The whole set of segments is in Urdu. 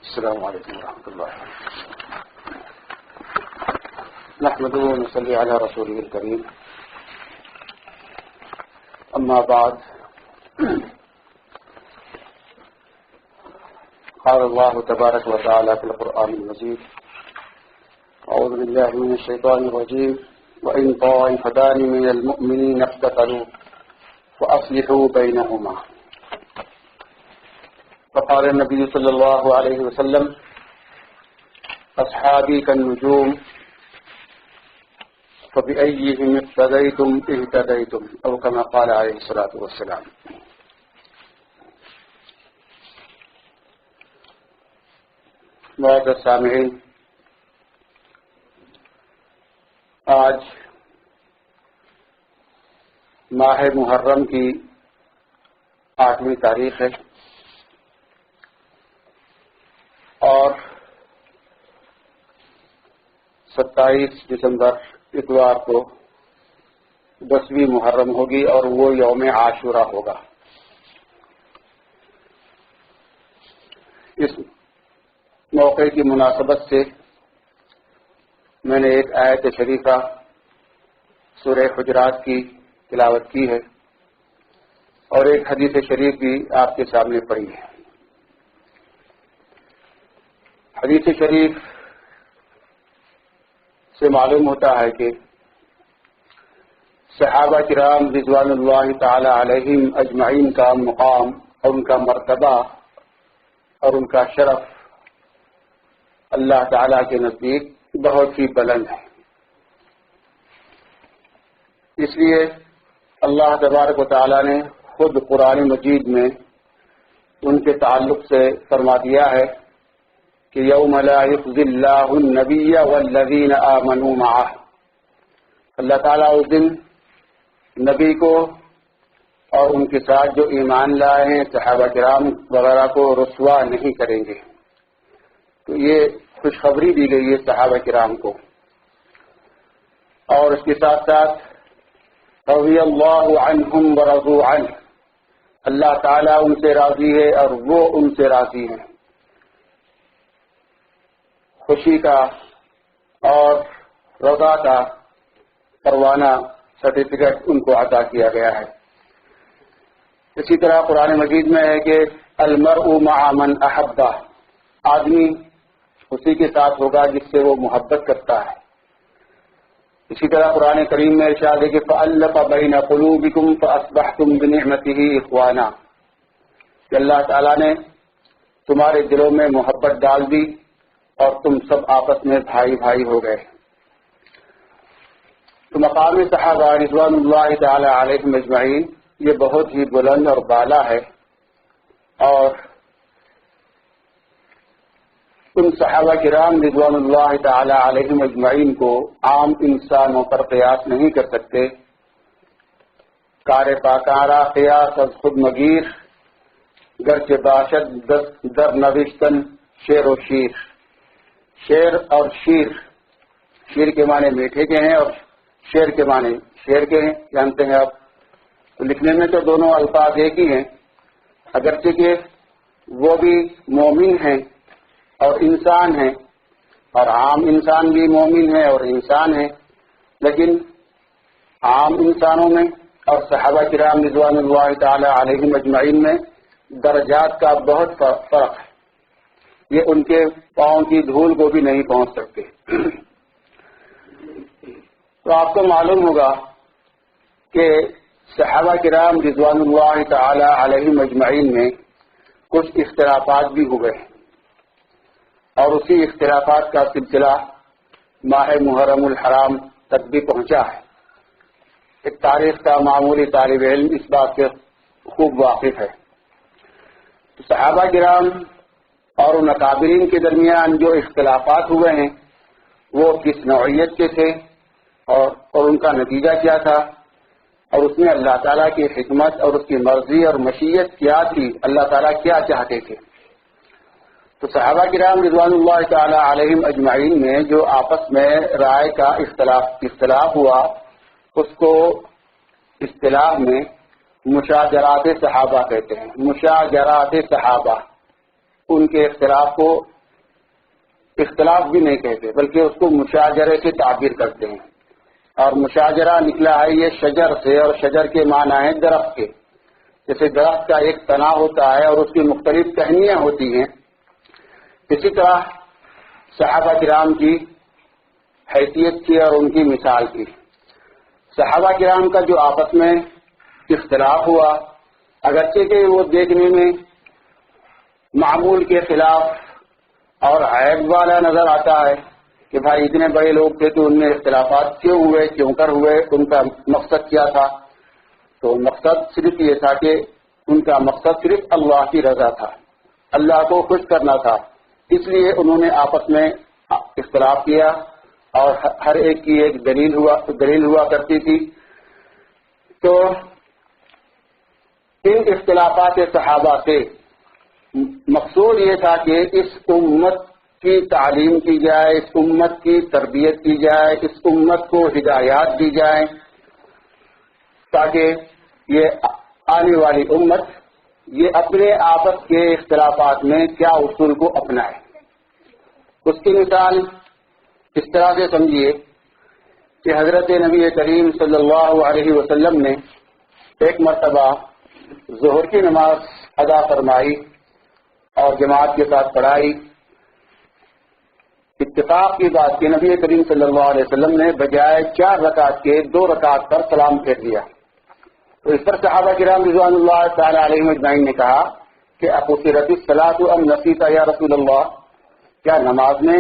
السلام علیکم ورحمۃ اللہ نحمده ونصلي على رسوله الكريم اما بعد قال الله تبارك وتعالى في القرآن المجيد أعوذ بالله من الشيطان الرجيم وإن طائفتان من المؤمنين اقتتلوا فأصلحوا بينهما فقال النبي صلى الله عليه وسلم أصحابي كالنجوم فبأيهم اقتديتم اهتديتم أو كما قال عليه الصلاة والسلام. معزز سامعین، آج ماہ محرم کی 8ویں تاریخ ہے اور 27 دسمبر اتوار کو 10ویں محرم ہوگی اور وہ یوم عاشورہ ہوگا. اس موقع کی مناسبت سے میں نے ایک آیت شریفہ سورہ حجرات کی تلاوت کی ہے اور ایک حدیث شریف بھی آپ کے سامنے پڑھی ہے. حدیث شریف سے معلوم ہوتا ہے کہ صحابہ کرام رضوان اللہ تعالی علیہم اجمعین کا مقام اور ان کا مرتبہ اور ان کا شرف اللہ تعالی کے نزدیک بہت ہی بلند ہے. اس لیے اللہ تبارک و تعالی نے خود قرآن مجید میں ان کے تعلق سے فرما دیا ہے کہ یوم لا یخزی اللہ النبی والذین آمنوا معہ. اللہ تعالیٰ اس دن نبی کو اور ان کے ساتھ جو ایمان لائے ہیں صحابہ کرام وغیرہ کو رسوا نہیں کریں گے. تو یہ خوشخبری دی گئی ہے صحابہ کرام کو، اور اس کے ساتھ ساتھ رضی اللہ عنہم ورضوا عنہ، اللہ تعالیٰ ان سے راضی ہے اور وہ ان سے راضی ہیں. خوشی کا اور رضا کا پروانہ سرٹیفکیٹ ان کو عطا کیا گیا ہے. اسی طرح قرآن مجید میں ہے کہ المرء مع من احبہ، آدمی اسی کے ساتھ ہوگا جس سے وہ محبت کرتا ہے. اسی طرح قرآن کریم میں ارشاد ہے کہ فألف بین قلوبکم فاصبحتم بنعمتہ اخوانا، کہ اللہ تعالیٰ نے تمہارے دلوں میں محبت ڈال دی اور تم سب آپس میں بھائی بھائی ہو گئے. تو مقام صحابہ رضوان اللہ تعالی علیہم اجمعین یہ بہت ہی بلند اور بالا ہے، اور ان صحابہ کرام رضوان اللہ تعالی علیہم اجمعین کو عام انسانوں پر قیاس نہیں کر سکتے. کار پاکارا قیاس از خود مگیر، گرچہ باشد در نوشتن شیر و شیر. شیر اور شیر، شیر کے معنی میٹھے کے ہیں اور شیر کے معنی شیر کے ہیں، جانتے ہیں آپ. تو لکھنے میں تو دونوں الفاظ ایک ہی ہیں، اگرچہ کہ وہ بھی مومن ہیں اور انسان ہیں، اور عام انسان بھی مومن ہے اور انسان ہے، لیکن عام انسانوں میں اور صحابہ کرام رضوان اللہ تعالی علیہم اجمعین میں درجات کا بہت فرق ہے. یہ ان کے پاؤں کی دھول کو بھی نہیں پہنچ سکتے. تو آپ کو معلوم ہوگا کہ صحابہ کرام رضوان اللہ تعالی علیہم اجمعین میں کچھ اختلافات بھی ہوئے ہیں، اور اسی اختلافات کا سلسلہ ماہ محرم الحرام تک بھی پہنچا ہے. ایک تاریخ کا معمولی طالب علم اس بات سے خوب واقف ہے. تو صحابہ کرام اور ان اکابرین کے درمیان جو اختلافات ہوئے ہیں وہ کس نوعیت کے تھے اور ان کا نتیجہ کیا تھا، اور اس میں اللہ تعالیٰ کی حکمت اور اس کی مرضی اور مشیت کیا تھی، اللہ تعالیٰ کیا چاہتے تھے. تو صحابہ کرام رضوان اللہ تعالی علیہم اجمعین میں جو آپس میں رائے کا اختلاف ہوا، اس کو اصطلاح میں مشاجرات صحابہ کہتے ہیں. مشاجرات صحابہ ان کے اختلاف کو اختلاف بھی نہیں کہتے بلکہ اس کو مشاجرے سے تعبیر کرتے ہیں. اور مشاجرہ نکلا ہے یہ شجر سے، اور شجر کے معنی ہے درخت کے. جیسے درخت کا ایک تنا ہوتا ہے اور اس کی مختلف ٹہنیاں ہوتی ہیں، اسی طرح صحابہ کرام کی حیثیت کی اور ان کی مثال کی. صحابہ کرام کا جو آپس میں اختلاف ہوا، اگرچہ کہ وہ دیکھنے میں معمول کے خلاف اور عیب والا نظر آتا ہے کہ بھائی اتنے بڑے لوگ تھے تو ان میں اختلافات کیوں ہوئے، کیوں کر ہوئے، ان کا مقصد کیا تھا. تو مقصد صرف یہ تھا کہ ان کا مقصد صرف اللہ کی رضا تھا، اللہ کو خوش کرنا تھا. اس لیے انہوں نے آپس میں اختلاف کیا اور ہر ایک کی ایک دلیل ہوا کرتی تھی. تو ان اختلافات صحابہ سے مقصود یہ تھا کہ اس امت کی تعلیم کی جائے، اس امت کی تربیت کی جائے، اس امت کو ہدایات دی جائیں تاکہ یہ آنے والی امت یہ اپنے آپس کے اختلافات میں کیا اصول کو اپنائے. اس کی مثال اس طرح سے سمجھیے کہ حضرت نبی کریم صلی اللہ علیہ وسلم نے ایک مرتبہ ظہر کی نماز ادا فرمائی اور جماعت کے ساتھ پڑھائی. اتفاق کی بات کہ نبی کریم صلی اللہ علیہ وسلم نے بجائے 4 رکعت کے 2 رکعت پر سلام پھیر دیا. تو اس پر صحابہ کرام رضوان اللہ تعالی علیہم اجمعین نے کہا کہ اقصرت الصلاۃ ام نسیت یا رسول اللہ، کیا نماز میں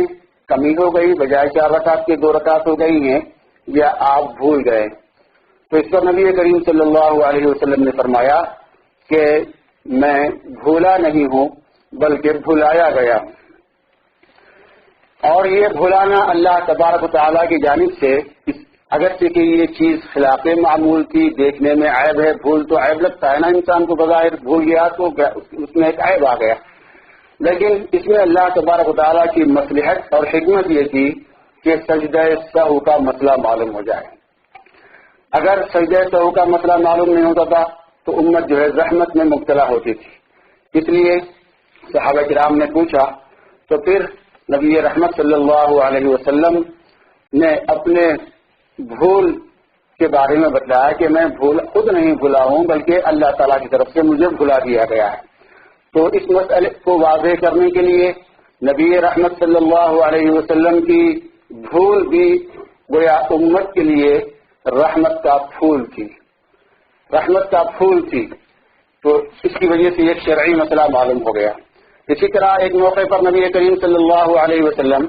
کمی ہو گئی، بجائے 4 رکعت کے 2 رکعت ہو گئی ہیں، یا آپ بھول گئے؟ تو اس پر نبی کریم صلی اللہ علیہ وسلم نے فرمایا کہ میں بھولا نہیں ہوں بلکہ بھلایا گیا. اور یہ بھلانا اللہ تبارک و تعالیٰ کی جانب سے، اگرچہ کہ یہ چیز خلاف معمول کی، دیکھنے میں عیب ہے، بھول تو عیب لگتا ہے نا انسان کو، بظاہر بھول گیا تو اس میں ایک عیب آ گیا، لیکن اس میں اللہ تبارک و تعالیٰ کی مصلحت اور حکمت یہ تھی کہ سجدہ سہو کا مسئلہ معلوم ہو جائے. اگر سجدہ سہو کا مسئلہ معلوم نہیں ہوتا تھا تو امت جو ہے زحمت میں مبتلا ہوتی تھی. اس لیے صحابہ کرام نے پوچھا تو پھر نبی رحمت صلی اللہ علیہ وسلم نے اپنے بھول کے بارے میں بتلایا کہ میں خود نہیں بھولا ہوں بلکہ اللہ تعالیٰ کی طرف سے مجھے بھلا دیا گیا ہے. تو اس مسئلے کو واضح کرنے کے لیے نبی رحمت صلی اللہ علیہ وسلم کی بھول بھی گویا امت کے لیے رحمت کا پھول تھی، رحمت کا پھول تھی. تو اس کی وجہ سے ایک شرعی مسئلہ معلوم ہو گیا. اسی طرح ایک موقع پر نبی کریم صلی اللہ علیہ وسلم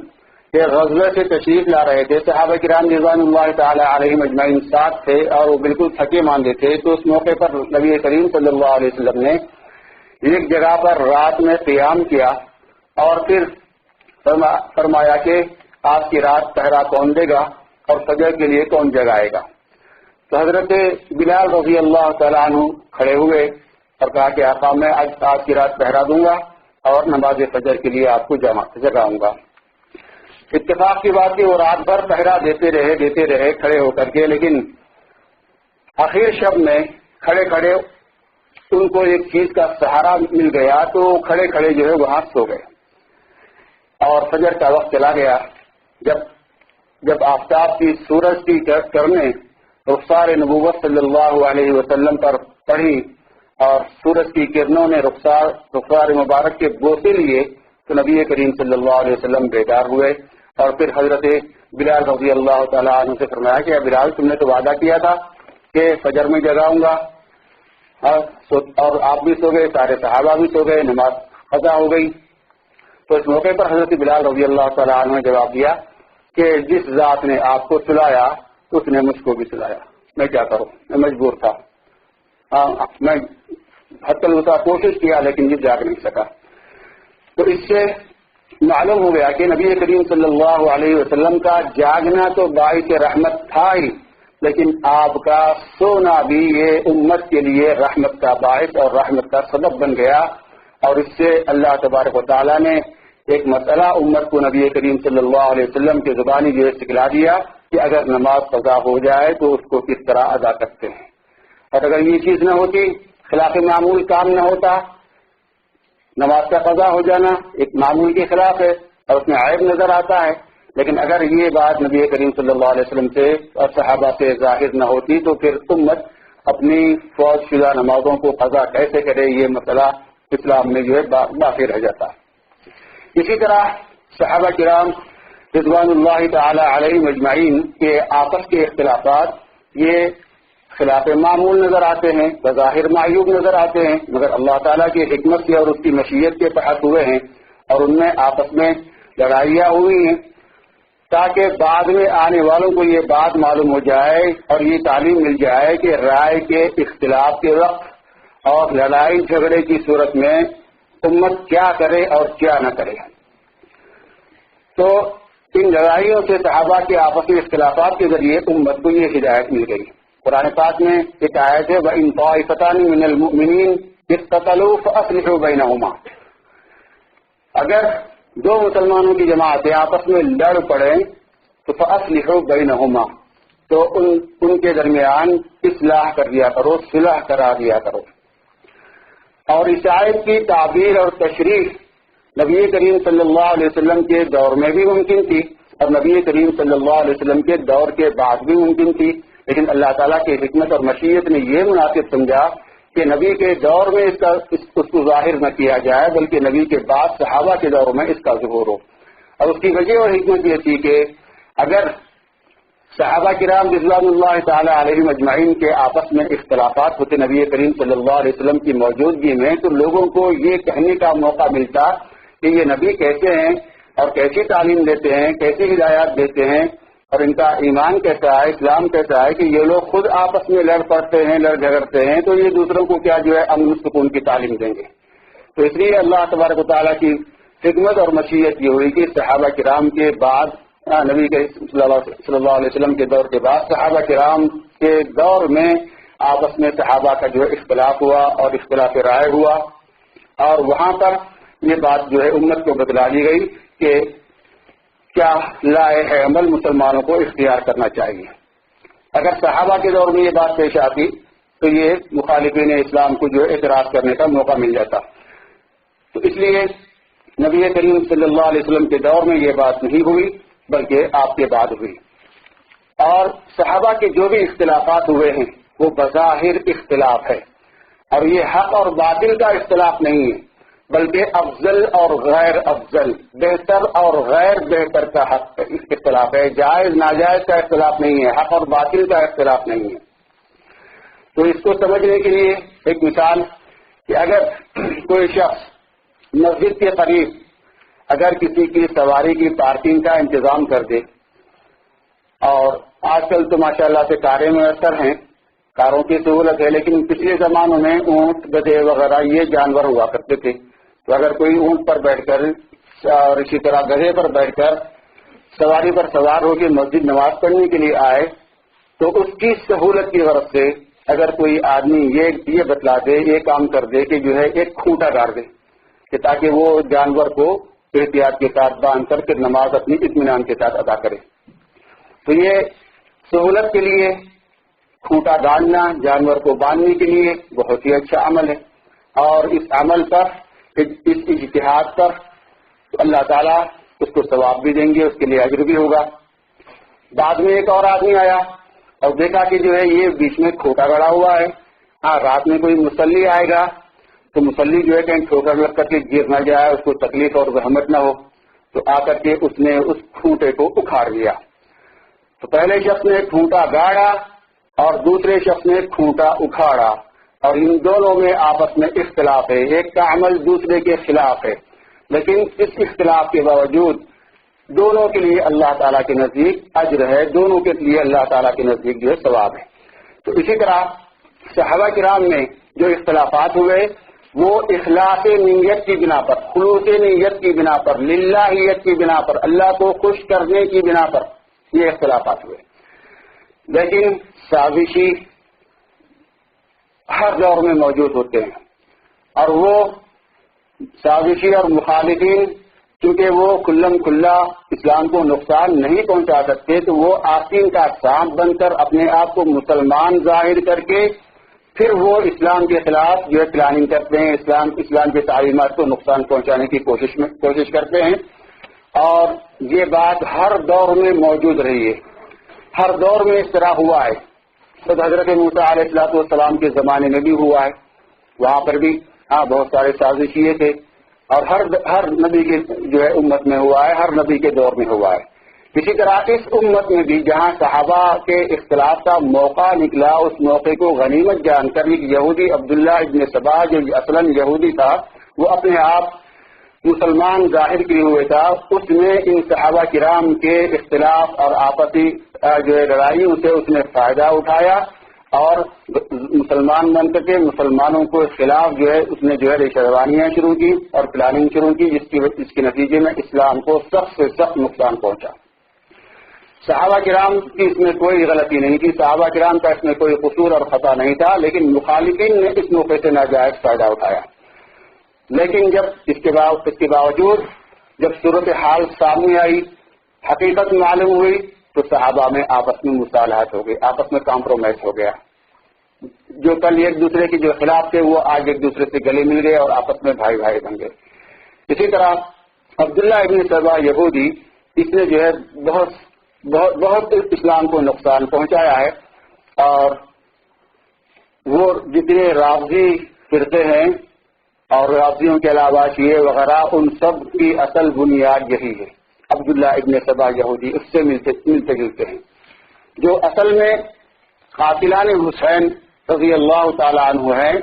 ایک غزوے سے تشریف لا رہے تھے. صحابہ کرام رضوان اللہ تعالی علیہم اجمعین ساتھ تھے اور وہ بالکل تھکے ماندے تھے. تو اس موقع پر نبی کریم صلی اللہ علیہ وسلم نے ایک جگہ پر رات میں قیام کیا اور پھر فرمایا کہ آپ کی رات پہرا کون دے گا اور فجر کے لیے کون جگائے گا. تو حضرت بلال رضی اللہ تعالیٰ عنہ کھڑے ہوئے اور کہا کہ آقا میں آج کی رات پہرا دوں گا اور نماز فجر کے لیے آپ کو جگاؤں گا. اتفاق کی بات کہ وہ رات بھر پہرا دیتے رہے کھڑے ہو کر کے، لیکن آخر شب میں کھڑے کھڑے ان کو ایک چیز کا سہارا مل گیا تو کھڑے کھڑے جو ہے وہاں سو گئے اور فجر کا وقت چلا گیا. جب آفتاب کی سورج کی کرنے رخسار نبوت صلی اللہ علیہ وسلم پر پڑھی اور سورج کی کرنوں نے رخسار مبارک کے بوسے لیے تو نبی کریم صلی اللہ علیہ وسلم بیدار ہوئے اور پھر حضرت بلال رضی اللہ تعالیٰ عنہ سے فرمایا کہ بلال تم نے تو وعدہ کیا تھا کہ فجر میں جگاؤں گا، اور آپ بھی سو گئے، سارے صحابہ بھی سو گئے، نماز قضا ہو گئی. تو اس موقع پر حضرت بلال رضی اللہ تعالیٰ عنہ نے جواب دیا کہ جس ذات نے آپ کو سلایا اس نے مجھ کو بھی سلایا، میں کیا کروں، میں مجبور تھا، میں حتی الوسع کوشش کیا لیکن یہ جاگ نہیں سکا. تو اس سے معلوم ہو گیا کہ نبی کریم صلی اللہ علیہ وسلم کا جاگنا تو باعث رحمت تھا ہی، لیکن آپ کا سونا بھی یہ امت کے لیے رحمت کا باعث اور رحمت کا سبب بن گیا. اور اس سے اللہ تبارک و تعالیٰ نے ایک مسئلہ امت کو نبی کریم صلی اللہ علیہ وسلم کے زبانی جو ہے سکھلا دیا کہ اگر نماز قضا ہو جائے تو اس کو کس طرح ادا کرتے ہیں. اور اگر یہ چیز نہ ہوتی، خلاف معمول کام نہ ہوتا نماز کا قضا ہو جانا ایک معمول کے خلاف ہے اور اس میں عیب نظر آتا ہے، لیکن اگر یہ بات نبی کریم صلی اللہ علیہ وسلم سے اور صحابہ سے ظاہر نہ ہوتی تو پھر امت اپنی فوج شدہ نمازوں کو قضا کیسے کرے، یہ مسئلہ اسلام میں جو ہے باقی رہ جاتا ہے۔ اسی طرح صحابہ کرام رضوان اللہ تعالی علیہم اجمعین کے آپس کے اختلافات یہ خلاف معمول نظر آتے ہیں، بظاہر معیوب نظر آتے ہیں، مگر اللہ تعالیٰ کی حکمت سے اور اس کی مشیت کے تحت ہوئے ہیں اور ان میں آپس میں لڑائیاں ہوئی ہیں تاکہ بعد میں آنے والوں کو یہ بات معلوم ہو جائے اور یہ تعلیم مل جائے کہ رائے کے اختلاف کے وقت اور لڑائی جھگڑے کی صورت میں امت کیا کرے اور کیا نہ کرے۔ تو ان لڑائیوں سے صحابہ کے آپسی اختلافات کے ذریعے امت کو یہ ہدایت مل گئی۔ قرآن پاک میں ایک آیت ہے وَإِن طَائِفَتَانِ مِنَ الْمُؤْمِنِينَ اقْتَتَلُوا فَأَصْلِحُوا بَيْنَهُمَا، اگر دو مسلمانوں کی جماعتیں آپس میں لڑ پڑیں تو فَأَصْلِحُوا بَيْنَهُمَا، تو ان کے درمیان اصلاح کر دیا کرو، صلح کرا دیا کرو۔ اور اس آیت کی تعبیر اور تشریح نبی کریم صلی اللہ علیہ وسلم کے دور میں بھی ممکن تھی اور نبی کریم صلی اللہ علیہ وسلم کے دور کے بعد بھی ممکن تھی، لیکن اللہ تعالیٰ کی حکمت اور مشیت نے یہ مناسب سمجھا کہ نبی کے دور میں اس کو ظاہر نہ کیا جائے بلکہ نبی کے بعد صحابہ کے دور میں اس کا ظہور ہو۔ اور اس کی وجہ اور حکمت یہ تھی کہ اگر صحابہ کرام رضوان اللہ تعالی علیہم اجمعین کے آپس میں اختلافات ہوتے نبی کریم صلی اللہ علیہ وسلم کی موجودگی میں تو لوگوں کو یہ کہنے کا موقع ملتا کہ یہ نبی کیسے ہیں اور کیسی تعلیم دیتے ہیں، کیسی ہدایات دیتے ہیں اور ان کا ایمان کیسا ہے، اسلام کیسا ہے کہ یہ لوگ خود آپس میں لڑ پڑتے ہیں، لڑ جھگڑتے ہیں، تو یہ دوسروں کو کیا جو ہے امن و سکون کی تعلیم دیں گے۔ تو اس لیے اللہ تبارک و تعالیٰ کی حکمت اور مشیت یہ ہوئی کہ صحابہ کرام کے بعد نبی کے صلی اللہ علیہ وسلم کے دور کے بعد صحابہ کرام کے دور میں آپس میں صحابہ کا جو ہے اختلاف ہوا اور اختلاف رائے ہوا اور وہاں پر یہ بات جو ہے امت کو بتلا دی گئی کہ کیا لائے ہے عمل مسلمانوں کو اختیار کرنا چاہیے۔ اگر صحابہ کے دور میں یہ بات پیش آتی تو یہ مخالفین اسلام کو جو اعتراض کرنے کا موقع مل جاتا۔ تو اس لیے نبی کریم صلی اللہ علیہ وسلم کے دور میں یہ بات نہیں ہوئی بلکہ آپ کے بعد ہوئی۔ اور صحابہ کے جو بھی اختلافات ہوئے ہیں وہ بظاہر اختلاف ہے اور یہ حق اور باطل کا اختلاف نہیں ہے بلکہ افضل اور غیر افضل، بہتر اور غیر بہتر کا حق اختلاف ہے، جائز ناجائز کا اختلاف نہیں ہے، حق اور باطل کا اختلاف نہیں ہے۔ تو اس کو سمجھنے کے لیے ایک مثال کہ اگر کوئی شخص مسجد کے قریب اگر کسی کی سواری کی پارکنگ کا انتظام کر دے، اور آج کل تو ماشاءاللہ سے کاریں میسر ہیں، کاروں کی سہولت ہے، لیکن پچھلے زمانوں میں اونٹ گدھے وغیرہ یہ جانور ہوا کرتے تھے، تو اگر کوئی اونٹ پر بیٹھ کر اور اسی طرح گدھے پر بیٹھ کر سواری پر سوار ہو کے مسجد نماز پڑھنے کے لیے آئے تو اس کی سہولت کی غرض سے اگر کوئی آدمی یہ بتلا دے، یہ کام کر دے کہ جو ہے ایک کھوٹا گاڑ دے کہ تاکہ وہ جانور کو احتیاط کے ساتھ باندھ کر کے نماز اپنی اطمینان کے ساتھ ادا کرے، تو یہ سہولت کے لیے کھوٹا گاڑنا، جانور کو باندھنے کے لیے بہت ہی اچھا عمل ہے۔ اور اس عمل پر، اس اجتہاد پر اللہ تعالیٰ اس کو ثواب بھی دیں گے، اس کے لیے اجر بھی ہوگا۔ بعد میں ایک اور آدمی آیا اور دیکھا کہ جو ہے یہ بیچ میں کھوٹا گڑا ہوا ہے، ہاں رات میں کوئی مصلی آئے گا تو مصلی جو ہے کہیں ٹھوکر لگ کر کے گر نہ جائے، اس کو تکلیف اور زحمت نہ ہو، تو آ کر کے اس نے اس کھوٹے کو اکھاڑ لیا۔ تو پہلے شخص نے کھوٹا گاڑا اور دوسرے شخص نے کھوٹا اکھاڑا اور ان دونوں میں آپس میں اختلاف ہے، ایک کا عمل دوسرے کے خلاف ہے، لیکن اس اختلاف کے باوجود دونوں کے لیے اللہ تعالیٰ کے نزدیک اجر ہے، دونوں کے لیے اللہ تعالیٰ کے نزدیک جو ہے ثواب ہے۔ تو اسی طرح صحابہ کرام میں جو اختلافات ہوئے وہ اخلاص نیت کی بنا پر، خلوص نیت کی بنا پر، للہیت کی بنا پر، اللہ کو خوش کرنے کی بنا پر یہ اختلافات ہوئے، لیکن سازشی ہر دور میں موجود ہوتے ہیں اور وہ سازشی اور مخالفین چونکہ وہ کھلم کھلا اسلام کو نقصان نہیں پہنچا سکتے تو وہ آستین کا سانپ بن کر اپنے آپ کو مسلمان ظاہر کر کے پھر وہ اسلام کے خلاف جو ہے پلاننگ کرتے ہیں، اسلام کی تعلیمات کو نقصان پہنچانے کی کوشش کرتے ہیں، اور یہ بات ہر دور میں موجود رہی ہے، ہر دور میں اس طرح ہوا ہے. خود حضرت موسیٰ علیہ السلام کے زمانے میں بھی ہوا ہے، وہاں پر بھی بہت سارے سازشیے تھے، اور ہر نبی کے جو ہے امت میں ہوا ہے، ہر نبی کے دور میں ہوا ہے. اسی طرح اس امت میں بھی جہاں صحابہ کے اختلاف کا موقع نکلا، اس موقع کو غنیمت جان کر ایک یہودی عبداللہ ابن سبا جو اصلاً یہودی تھا، وہ اپنے آپ مسلمان ظاہر کیے ہوئے تھا، اس نے ان صحابہ کرام کے اختلاف اور آپسی جو ہے لڑائیوں سے اس نے فائدہ اٹھایا، اور مسلمان بن کر کے مسلمانوں کے خلاف جو ہے اس نے جو ہے ریشہ شروع کی اور پلاننگ شروع کی، جس کے نتیجے میں اسلام کو سخت سے سخت نقصان پہنچا. صحابہ کرام کی اس میں کوئی غلطی نہیں تھی، صحابہ کرام کا اس میں کوئی قصور اور خطا نہیں تھا، لیکن مخالفین نے اس موقع سے ناجائز فائدہ اٹھایا. لیکن جب اس کے باوجود جب صورتحال سامنے آئی، حقیقت معلوم ہوئی، تو صحابہ میں آپس میں مصالحت ہو گئی، آپس میں کمپرومائز ہو گیا. جو کل ایک دوسرے کے جو خلاف تھے وہ آج ایک دوسرے سے گلے مل گئے اور آپس میں بھائی بھائی بن گئے. اسی طرح عبداللہ ابن سبا یہودی، اس نے جو ہے بہت اسلام کو نقصان پہنچایا ہے، اور وہ جتنے رافضی فرقے ہیں اور رافضیوں کے علاوہ شیعہ وغیرہ، ان سب کی اصل بنیاد یہی ہے. عبداللہ ابن سبا یہودی اس سے ملتے جلتے ہیں، جو اصل میں قاتلان حسین رضی اللہ تعالی عنہ ہیں.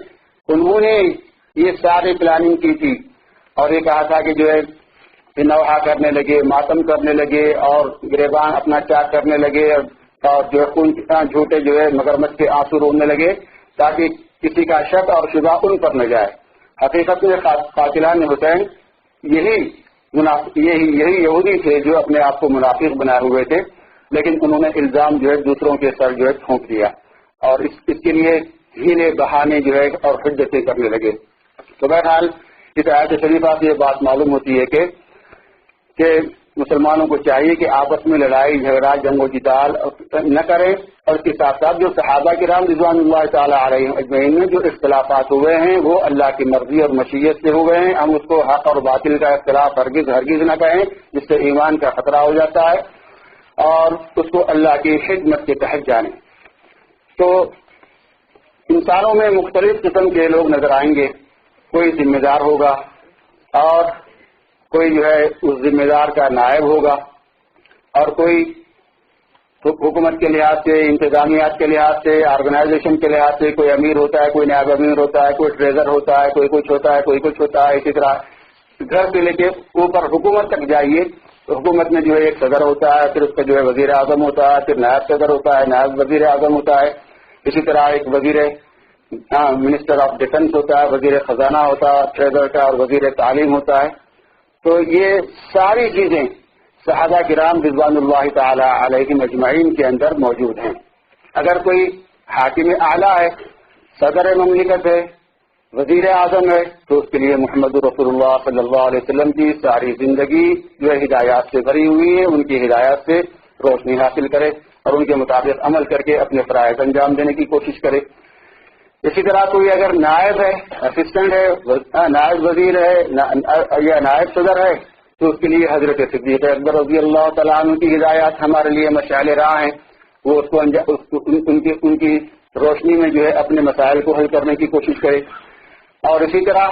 انہوں نے یہ ساری پلاننگ کی تھی اور یہ کہا تھا کہ جو ہے نوحہ کرنے لگے، ماتم کرنے لگے، اور گریبان اپنا چاک کرنے لگے، اور جو ہے خون جھوٹے جو ہے مگرمچھ کے آنسو رونے لگے تاکہ کسی کا شک اور شبہ ان پر نہ جائے. حقیقت میں قاتلان حسین یہی یہودی تھے جو اپنے آپ کو منافق بنائے ہوئے تھے، لیکن انہوں نے الزام جو ہے دوسروں کے سر جو ہے تھونک دیا، اور اس کے لیے ہیلے بہانے جو ہے اور حجتیں کرنے لگے. تو بہرحال اس آیت شریفہ سے یہ بات معلوم ہوتی ہے کہ مسلمانوں کو چاہیے کہ آپس میں لڑائی جھگڑا جنگ و جدال نہ کریں، اور اس کے ساتھ ساتھ جو صحابہ کرام رضوان اللہ تعالی علیہم اجمعین میں جو اختلافات ہوئے ہیں وہ اللہ کی مرضی اور مشیت سے ہوئے ہیں. ہم اس کو حق اور باطل کا اختلاف ہرگز نہ کہیں، جس سے ایمان کا خطرہ ہو جاتا ہے، اور اس کو اللہ کی خدمت کے تحت جانیں. تو انسانوں میں مختلف قسم کے لوگ نظر آئیں گے. کوئی ذمہ دار ہوگا، اور کوئی جو ہے اس ذمہ دار کا نائب ہوگا، اور کوئی حکومت کے لحاظ سے، انتظامیات کے لحاظ سے، آرگنائزیشن کے لحاظ سے کوئی امیر ہوتا ہے، کوئی نائب امیر ہوتا ہے، کوئی ٹریزر ہوتا ہے، کوئی کچھ ہوتا ہے، کوئی کچھ ہوتا ہے. اسی طرح گھر سے لے کے اوپر حکومت تک جائیے تو حکومت میں جو ہے ایک صدر ہوتا ہے، پھر اس کا جو ہے وزیر اعظم ہوتا ہے، پھر نائب صدر ہوتا ہے، نائب وزیر اعظم ہوتا ہے. اسی طرح ایک وزیر منسٹر آف ڈیفنس ہوتا ہے، وزیر خزانہ ہوتا ہے ٹریزر کا، اور وزیر تعلیم ہوتا ہے. تو یہ ساری چیزیں صحابہ کرام رضوان اللہ تعالی علیہم اجمعین کے اندر موجود ہیں. اگر کوئی حاکم اعلیٰ ہے، صدر مملکت ہے، وزیر اعظم ہے، تو اس کے لیے محمد رسول اللہ صلی اللہ علیہ وسلم کی ساری زندگی جو ہدایات سے بھری ہوئی ہے، ان کی ہدایات سے روشنی حاصل کرے اور ان کے مطابق عمل کر کے اپنے فرائض انجام دینے کی کوشش کرے. اسی طرح کوئی اگر نائب ہے، اسسٹنٹ ہے، نائب وزیر ہے یا نائب صدر ہے، تو اس کے لیے حضرت صدیق اکبر رضی اللہ تعالیٰ عنہ کی ہدایات ہمارے لیے مشعل راہ ہیں. وہ اس کو ان کی روشنی میں جو ہے اپنے مسائل کو حل کرنے کی کوشش کرے. اور اسی طرح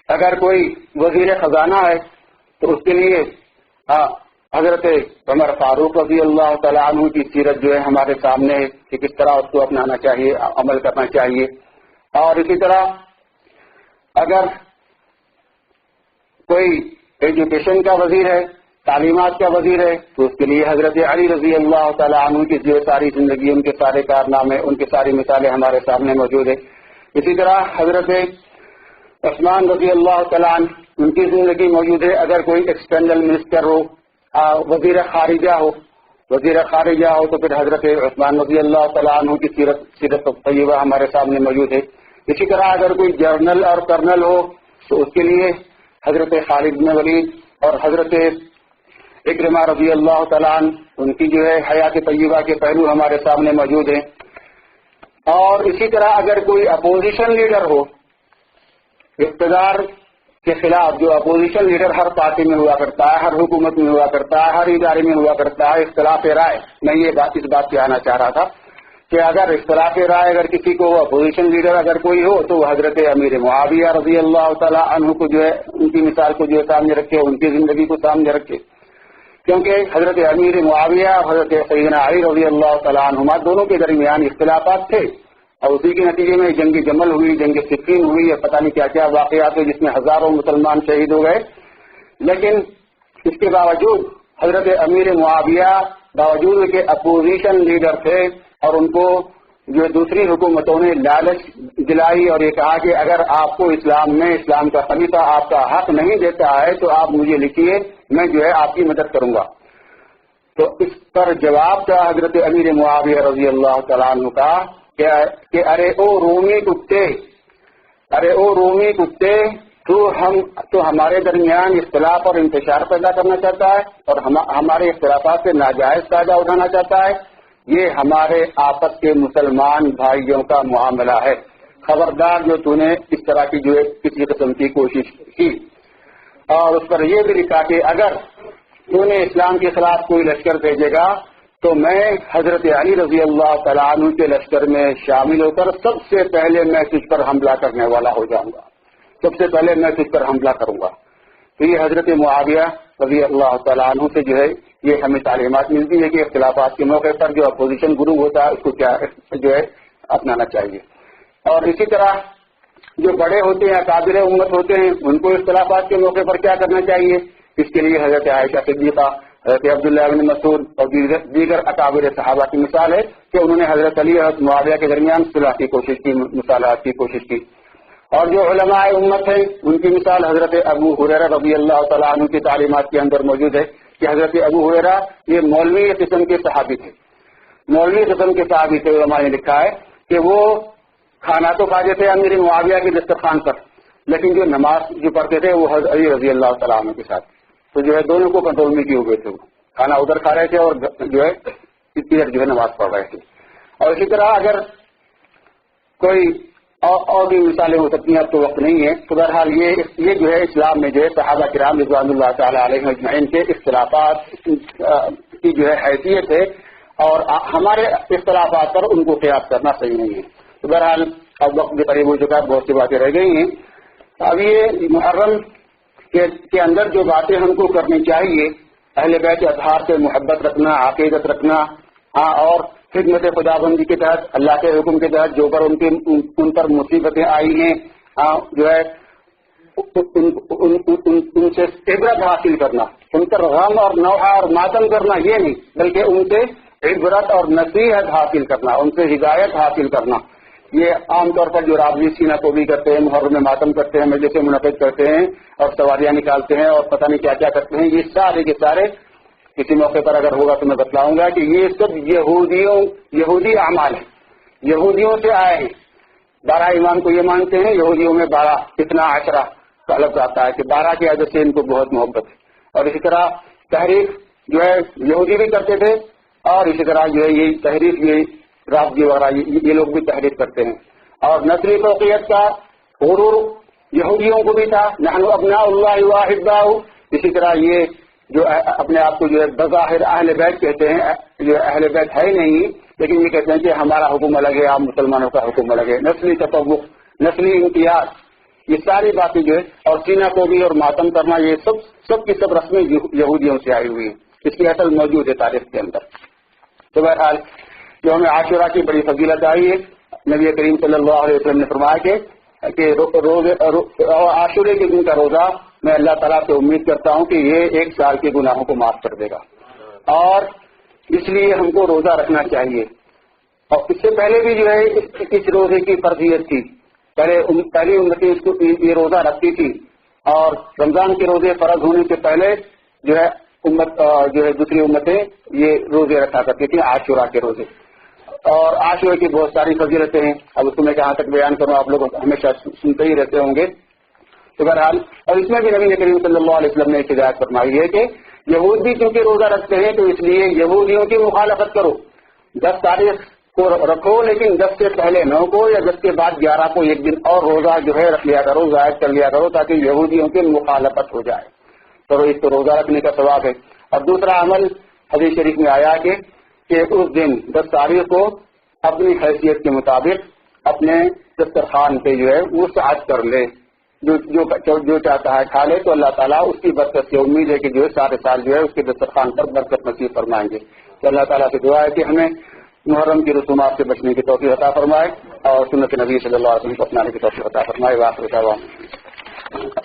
اگر کوئی وزیر خزانہ ہے تو اس کے لیے حضرت عمر فاروق رضی اللہ تعالیٰ عنہ کی سیرت جو ہے ہمارے سامنے ہے کہ کس طرح اس کو اپنانا چاہیے، عمل کرنا چاہیے. اور اسی طرح اگر کوئی ایجوکیشن کا وزیر ہے، تعلیمات کا وزیر ہے، تو اس کے لیے حضرت علی رضی اللہ تعالیٰ عنہ کی جو ساری زندگی، ان کے سارے کارنامے، ان کی ساری مثالیں ہمارے سامنے موجود ہیں. اسی طرح حضرت عثمان رضی اللہ تعالیٰ عنہ، ان کی زندگی موجود ہے. اگر کوئی ایکسٹرنل منسٹر ہو، وزیر خارجہ ہو تو پھر حضرت عثمان رضی اللہ تعالیٰ عنہ کی سیرت طیبہ ہمارے سامنے موجود ہے. اسی طرح اگر کوئی جنرل اور کرنل ہو تو اس کے لیے حضرت خالد بن ولید اور حضرت اکرمہ رضی اللہ تعالیٰ عنہ، ان کی جو ہے حیات طیبہ کے پہلو ہمارے سامنے موجود ہیں. اور اسی طرح اگر کوئی اپوزیشن لیڈر ہو، اقتدار کے خلاف جو اپوزیشن لیڈر ہر پارٹی میں ہوا کرتا ہے، ہر حکومت میں ہوا کرتا ہے، ہر ادارے میں ہوا کرتا ہے، اختلاف رائے، میں یہ بات اس بات پہ آنا چاہ رہا تھا کہ اگر اختلاف رائے اگر کسی کو اپوزیشن لیڈر اگر کوئی ہو تو وہ حضرت امیر معاویہ رضی اللہ تعالیٰ عنہ کو جو ہے ان کی مثال کو جو ہے سامنے رکھے، ان کی زندگی کو سامنے رکھے، کیونکہ حضرت امیر معاویہ اور حضرت سیدنا علی رضی اللہ تعالیٰ عنہما دونوں کے درمیان اختلافات تھے، اور اسی کے نتیجے میں جنگ جمل ہوئی، جنگ صفین ہوئی، اور پتہ نہیں کیا کیا واقعات ہوئے جس میں ہزاروں مسلمان شہید ہو گئے. لیکن اس کے باوجود حضرت امیر معاویہ باوجود کہ اپوزیشن لیڈر تھے اور ان کو جو دوسری حکومتوں نے لالچ دلائی اور یہ کہا کہ اگر آپ کو اسلام میں اسلام کا خلیفہ آپ کا حق نہیں دیتا ہے تو آپ مجھے لکھیے، میں جو ہے آپ کی مدد کروں گا. تو اس پر جواب تھا حضرت امیر معاویہ رضی اللہ تعالیٰ عنہ کا کہ ارے او رومی کتے تو ہمارے درمیان اختلاف اور انتشار پیدا کرنا چاہتا ہے اور ہمارے اختلافات سے ناجائز فائدہ اٹھانا چاہتا ہے. یہ ہمارے آپس کے مسلمان بھائیوں کا معاملہ ہے، خبردار جو تو نے اس طرح کی جو ہے کسی قسم کی کوشش کی. اور اس پر یہ بھی لکھا کہ اگر تو نے اسلام کے خلاف کوئی لشکر بھیجے گا تو میں حضرت علی رضی اللہ تعالیٰ عنہ کے لشکر میں شامل ہو کر سب سے پہلے میں تجھ پر حملہ کرنے والا ہو جاؤں گا، سب سے پہلے میں تجھ پر حملہ کروں گا. تو یہ حضرت معاویہ رضی اللہ تعالیٰ عنہ سے جو ہے یہ ہمیں تعلیمات ملتی ہے کہ اختلافات کے موقع پر جو اپوزیشن گروپ ہوتا ہے اس کو کیا جو ہے اپنانا چاہیے. اور اسی طرح جو بڑے ہوتے ہیں اکابر امت ہوتے ہیں ان کو اختلافات کے موقع پر کیا کرنا چاہیے. اس کے لیے حضرت عائشہ صدیقہ، حضرت عبداللہ بن مسعود اور دیگر اکابر صحابہ کی مثال ہے کہ انہوں نے حضرت علی اور حضرت معاویہ کے درمیان صلح کی کوشش کی، مصالحت کی کوشش کی. اور جو علماء امت ہیں ان کی مثال حضرت ابو ہریرہ رضی اللہ تعالیٰ عنہ کی تعلیمات کے اندر موجود ہے کہ حضرت ابو ہریرہ یہ مولوی قسم کے صحابی تھے، مولوی قسم کے صحابی تھے. علماء نے لکھا ہے کہ وہ کھانا تو کھاتے تھے امیر معاویہ کے دسترخوان پر، لیکن جو نماز جو پڑھتے تھے وہ حضرت علی رضی اللہ تعالیٰ عنہ کے ساتھ. تو جو ہے دونوں کو کنٹرول میں کیے ہوئے تھے، کھانا ادھر کھا رہے تھے اور جو ہے ادھر جو ہے نماز پڑھ رہے تھے. اور اسی طرح اگر کوئی اور بھی مثالیں ہو سکتی ہیں، اب تو وقت نہیں ہے. تو بہرحال یہ جو ہے اسلام میں جو ہے صحابہ کرام رضوان اللہ تعالیٰ علیہ اجمعین کے اختلافات کی جو ہے حیثیت ہے اور ہمارے اختلافات پر ان کو قیاس کرنا صحیح نہیں ہے. تو بہرحال اب وقت بھی قریب ہو چکا ہے، بہت سی باتیں رہ گئی ہیں. اب یہ محرم کے اندر جو باتیں ہم کو کرنی چاہیے، اہل بیت اطہار سے محبت رکھنا، عقیدت رکھنا، اور خدمت خدا بندی کے تحت اللہ کے حکم کے تحت جو پر ان پر مصیبتیں آئی ہیں جو ہے ان سے عبرت حاصل کرنا، ان پر غم اور نوحہ اور ماتم کرنا یہ نہیں، بلکہ ان سے عبرت اور نصیحت حاصل کرنا، ان سے ہدایت حاصل کرنا. یہ عام طور پر جو رابطی سینہ کو بھی کرتے ہیں، محرم میں ماتم کرتے ہیں، مجلس منعقد کرتے ہیں اور سواریاں نکالتے ہیں اور پتہ نہیں کیا کیا کرتے ہیں، یہ سارے کے سارے کسی موقع پر اگر ہوگا تو میں بتلاؤں گا کہ یہ سب یہودی اعمال ہیں، یہودیوں سے آئے ہیں. 12 ایمان کو یہ مانتے ہیں، یہودیوں میں 12 اتنا عشرہ کا لفظ آتا ہے کہ 12 کی عادت سے ان کو بہت محبت ہے. اور اسی طرح تحریف جو ہے یہودی بھی کرتے تھے، اور اسی طرح جو ہے یہ تحریف یہ رابطی وغیرہ یہ لوگ بھی تحریف کرتے ہیں. اور نسلی فوقیت کا غرور یہودیوں کو بھی تھا، نحن ابناء اللہ واحباہ. اسی طرح یہ جو اپنے آپ کو جو ہے بظاہر اہل بیت کہتے ہیں، جو اہل بیت ہے ہی نہیں، لیکن یہ کہتے ہیں کہ ہمارا حکم الگ ہے، آپ مسلمانوں کا حکم الگ ہے. نسلی تفوق، نسلی امتیاز، یہ ساری باتیں جو ہے، اور سینہ کو بھی اور ماتم کرنا، یہ سب کی سب رسمیں یہودیوں سے آئی ہوئی ہیں. اس کی اصل موجود ہے تاریخ کے اندر. تو بہرحال جو ہمیں عاشورہ کی بڑی فضیلت آئی ہے، نبی کریم صلی اللہ علیہ وسلم نے فرمایا کہ عاشورے کے دن کا روزہ میں اللہ تعالیٰ سے امید کرتا ہوں کہ یہ 1 سال کے گناہوں کو معاف کر دے گا، اور اس لیے ہم کو روزہ رکھنا چاہیے. اور اس سے پہلے بھی جو ہے اس روزے کی فرضیت تھی، پہلی امتیں اس کو یہ روزہ رکھتی تھی، اور رمضان کے روزے فرض ہونے سے پہلے جو ہے جو ہے دوسری امتیں یہ روزے رکھا کرتی تھیں، عاشورہ کے روزے. اور عاشورہ کی بہت ساری فضیلتیں ہیں، اب اس کو میں کہاں تک بیان کروں، آپ لوگ ہمیشہ سنتے ہی رہتے ہوں گے. تو بہرحال اور اس میں بھی نبی کریم صلی اللہ علیہ وسلم نے ایک ہدایت فرمائی ہے کہ یہود بھی کیونکہ روزہ رکھتے ہیں تو اس لیے یہودیوں کی مخالفت کرو. 10 تاریخ کو رکھو، لیکن 10 سے پہلے 9 کو یا 10 کے بعد 11 کو ایک دن اور روزہ جو ہے رکھ لیا کرو، زائد کر لیا کرو، تاکہ یہودیوں کی مخالفت ہو جائے۔ تو اس کو روزہ رکھنے کا ثواب ہے۔ اور دوسرا عمل حدیث شریف میں آیا کہ اس دن 10 تاریخ کو اپنی حیثیت کے مطابق اپنے دسترخوان پہ جو ہے وہ سعد کر لے، جو چاہتا ہے کھا لے، تو اللہ تعالیٰ اس کی برکت سے امید ہے کہ جو ہے سارے سال جو ہے اس کے دسترخوان پر برکت نصیب فرمائیں گے۔ تو اللہ تعالیٰ سے دعا ہے کہ ہمیں محرم کی رسومات سے بچنے کی توفیق عطا فرمائے اور سنت نبی صلی اللہ علیہ وسلم کو اپنانے کی توفیق عطا فرمائے۔ وآخر دعوانا